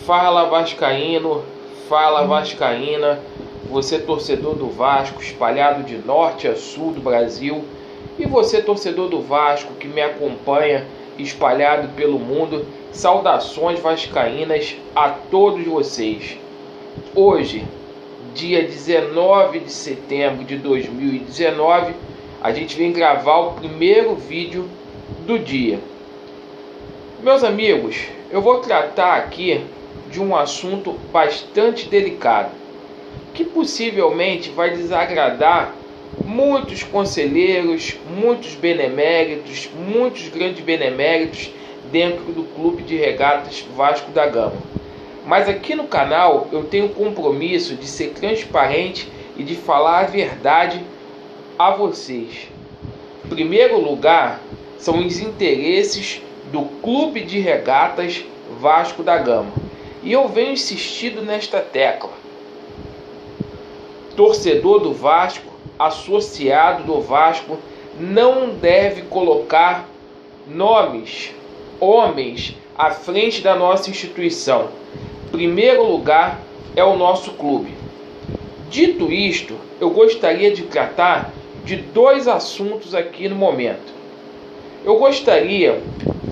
Fala vascaíno, fala vascaína, você torcedor do Vasco espalhado de norte a sul do Brasil e você torcedor do Vasco que me acompanha espalhado pelo mundo, saudações vascaínas a todos vocês. Hoje, dia 19 de setembro de 2019, a gente vem gravar o primeiro vídeo do dia. Meus amigos, eu vou tratar aqui de um assunto bastante delicado, que possivelmente vai desagradar muitos conselheiros, muitos beneméritos, muitos grandes beneméritos dentro do Clube de Regatas Vasco da Gama. Mas aqui no canal eu tenho o compromisso de ser transparente e de falar a verdade a vocês. Em primeiro lugar, são os interesses do Clube de Regatas Vasco da Gama. E eu venho insistindo nesta tecla. Torcedor do Vasco, associado do Vasco, não deve colocar nomes, homens, à frente da nossa instituição. Primeiro lugar é o nosso clube. Dito isto, eu gostaria de tratar de dois assuntos aqui no momento. Eu gostaria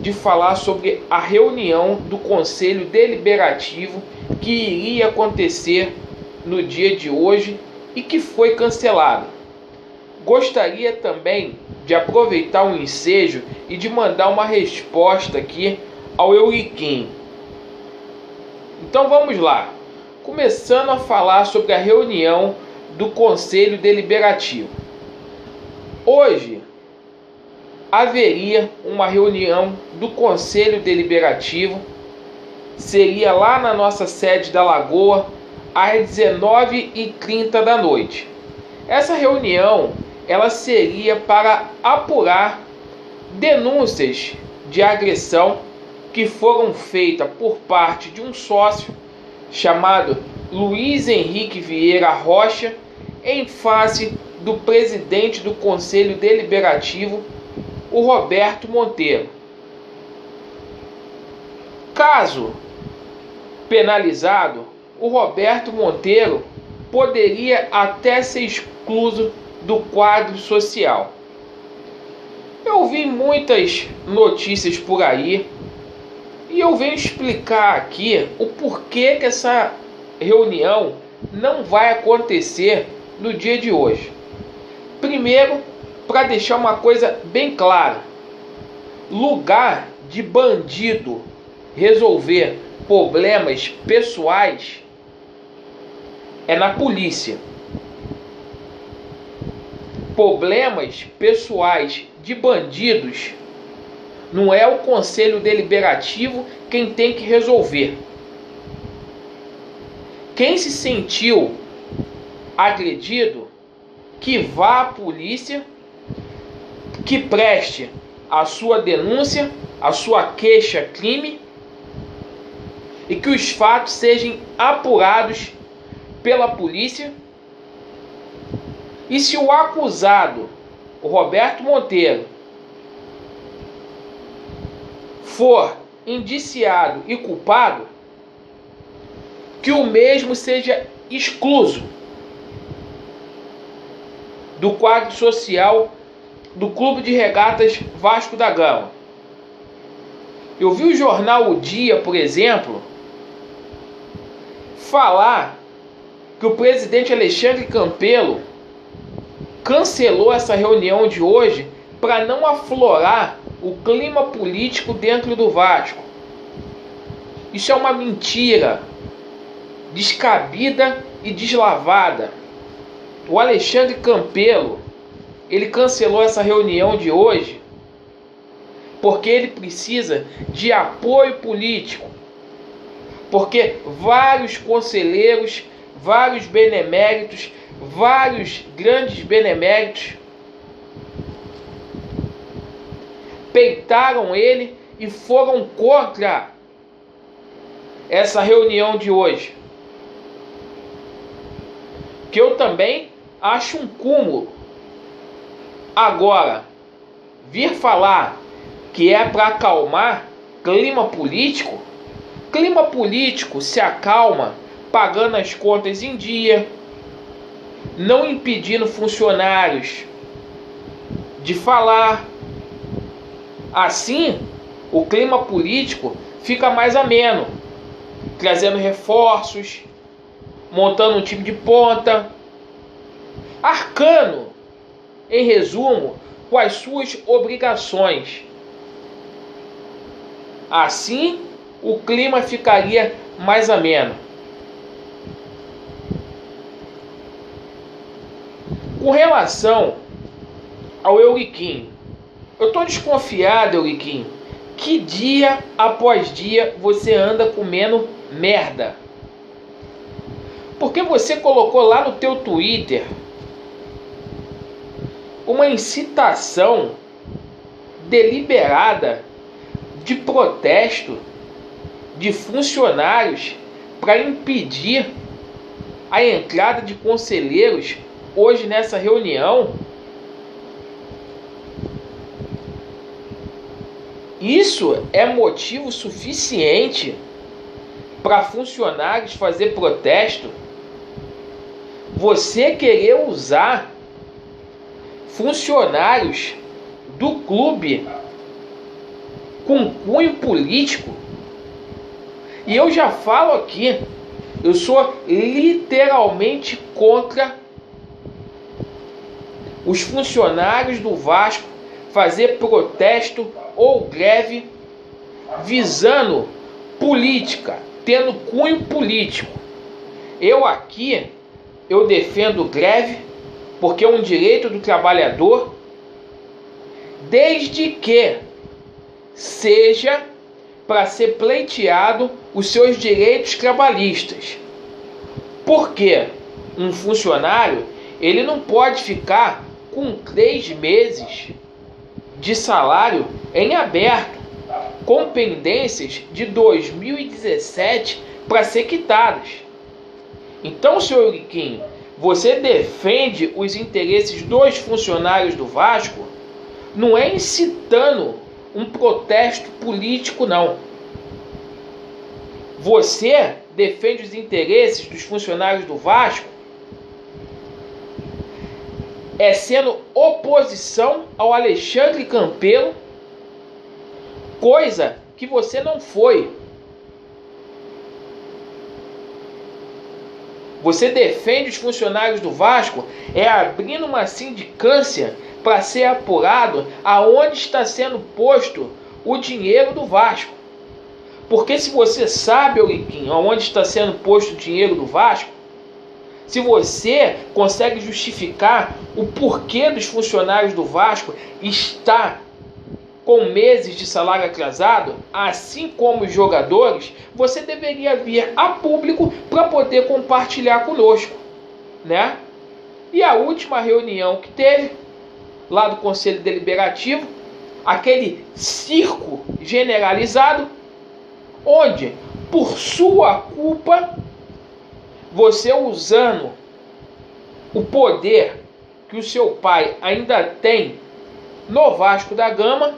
de falar sobre a reunião do Conselho Deliberativo que iria acontecer no dia de hoje e que foi cancelada. Gostaria também de aproveitar o ensejo e de mandar uma resposta aqui ao Euriquim. Então vamos lá, começando a falar sobre a reunião do Conselho Deliberativo. Hoje haveria uma reunião do Conselho Deliberativo, seria lá na nossa sede da Lagoa, às 19h30 da noite. Essa reunião ela seria para apurar denúncias de agressão que foram feitas por parte de um sócio chamado Luiz Henrique Vieira Rocha em face do presidente do Conselho Deliberativo, o Roberto Monteiro. Caso penalizado, o Roberto Monteiro poderia até ser excluído do quadro social. Eu vi muitas notícias por aí e eu venho explicar aqui o porquê que essa reunião não vai acontecer no dia de hoje. Primeiro, para deixar uma coisa bem clara: lugar de bandido resolver problemas pessoais é na polícia. Problemas pessoais de bandidos não é o Conselho Deliberativo quem tem que resolver. Quem se sentiu agredido, que vá à polícia, que preste a sua denúncia, a sua queixa-crime e que os fatos sejam apurados pela polícia. E se o acusado, o Roberto Monteiro, for indiciado e culpado, que o mesmo seja excluído do quadro social do Clube de Regatas Vasco da Gama. Eu vi o jornal O Dia, por exemplo, falar que o presidente Alexandre Campelo cancelou essa reunião de hoje para não aflorar o clima político dentro do Vasco. Isso é uma mentira descabida e deslavada. O Alexandre Campelo, ele cancelou essa reunião de hoje porque ele precisa de apoio político. Porque vários conselheiros, vários beneméritos, vários grandes beneméritos peitaram ele e foram contra essa reunião de hoje. Que eu também acho um cúmulo. Agora, vir falar que é para acalmar clima político, clima político se acalma pagando as contas em dia, não impedindo funcionários de falar. Assim, o clima político fica mais ameno, trazendo reforços, montando um time de ponta, arcando, em resumo, com as suas obrigações. Assim, o clima ficaria mais ameno. Com relação ao Euriquim, eu estou desconfiado, Euriquim, que dia após dia você anda comendo merda. Porque você colocou lá no teu Twitter uma incitação deliberada de protesto de funcionários para impedir a entrada de conselheiros hoje nessa reunião. Isso é motivo suficiente para funcionários fazer protesto? Você querer usar funcionários do clube com cunho político? E eu já falo aqui, eu sou literalmente contra os funcionários do Vasco fazer protesto ou greve visando política, tendo cunho político. Eu defendo greve porque é um direito do trabalhador, desde que seja para ser pleiteado os seus direitos trabalhistas. Porque um funcionário, ele não pode ficar com 3 meses de salário em aberto, com pendências de 2017 para ser quitadas. Então, senhor Euriquim, você defende os interesses dos funcionários do Vasco, não é incitando um protesto político, não. Você defende os interesses dos funcionários do Vasco sendo oposição ao Alexandre Campelo, coisa que você não foi. Você defende os funcionários do Vasco abrindo uma sindicância para ser apurado aonde está sendo posto o dinheiro do Vasco. Porque se você sabe, Euriquim, aonde está sendo posto o dinheiro do Vasco, se você consegue justificar o porquê dos funcionários do Vasco estar com meses de salário atrasado, assim como os jogadores, você deveria vir a público para poder compartilhar conosco, né? E a última reunião que teve lá do Conselho Deliberativo, aquele circo generalizado, onde, por sua culpa, você usando o poder que o seu pai ainda tem no Vasco da Gama,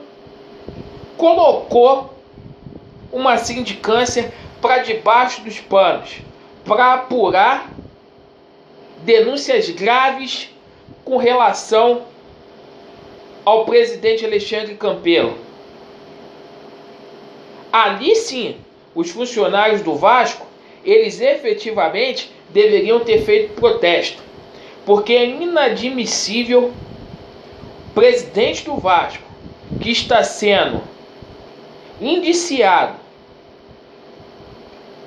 colocou uma sindicância para debaixo dos panos, para apurar denúncias graves com relação ao presidente Alexandre Campelo. Ali sim, os funcionários do Vasco, eles efetivamente deveriam ter feito protesto, porque é inadmissível o presidente do Vasco, que está sendo indiciado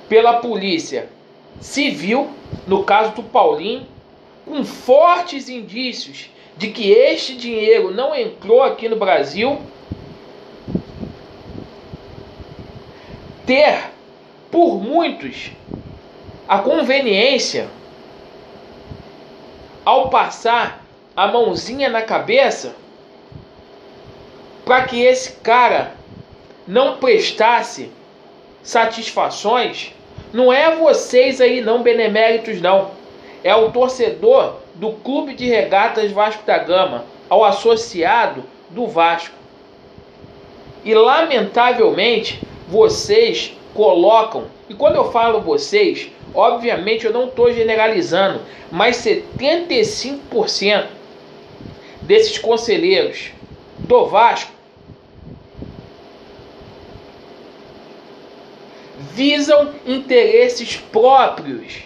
pela polícia civil, no caso do Paulinho, com fortes indícios de que este dinheiro não entrou aqui no Brasil, ter por muitos a conveniência, ao passar a mãozinha na cabeça, para que esse cara não prestasse satisfações. Não é vocês aí não, beneméritos, não. É o torcedor do Clube de Regatas Vasco da Gama, ao associado do Vasco. E lamentavelmente, vocês colocam, e quando eu falo vocês, obviamente eu não estou generalizando, mas 75% desses conselheiros do Vasco visam interesses próprios.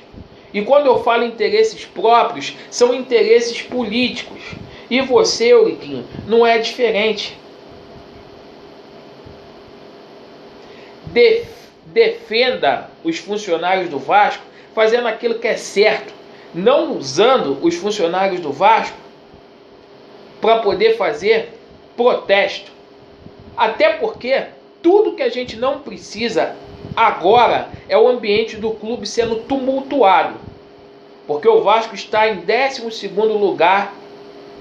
E quando eu falo interesses próprios, são interesses políticos. E você, Euriquinho, não é diferente. Defenda os funcionários do Vasco fazendo aquilo que é certo, não usando os funcionários do Vasco para poder fazer protesto. Até porque tudo que a gente não precisa agora é o ambiente do clube sendo tumultuado, porque o Vasco está em 12º lugar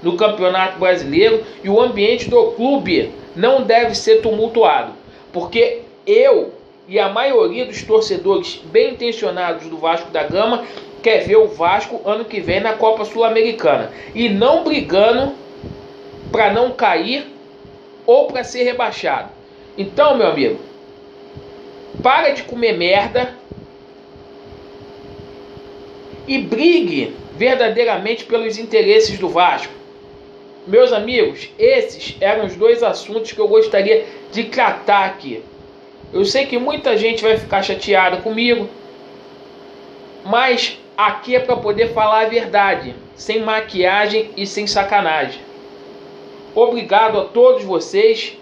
no Campeonato Brasileiro e o ambiente do clube não deve ser tumultuado, porque eu e a maioria dos torcedores bem intencionados do Vasco da Gama quer ver o Vasco ano que vem na Copa Sul-Americana e não brigando para não cair ou para ser rebaixado. Então, meu amigo, para de comer merda e brigue verdadeiramente pelos interesses do Vasco. Meus amigos, esses eram os dois assuntos que eu gostaria de tratar aqui. Eu sei que muita gente vai ficar chateada comigo, mas aqui é para poder falar a verdade, sem maquiagem e sem sacanagem. Obrigado a todos vocês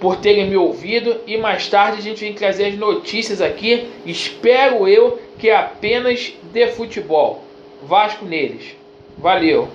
por terem me ouvido e mais tarde a gente vem trazer as notícias aqui, espero eu que apenas de futebol. Vasco neles. Valeu!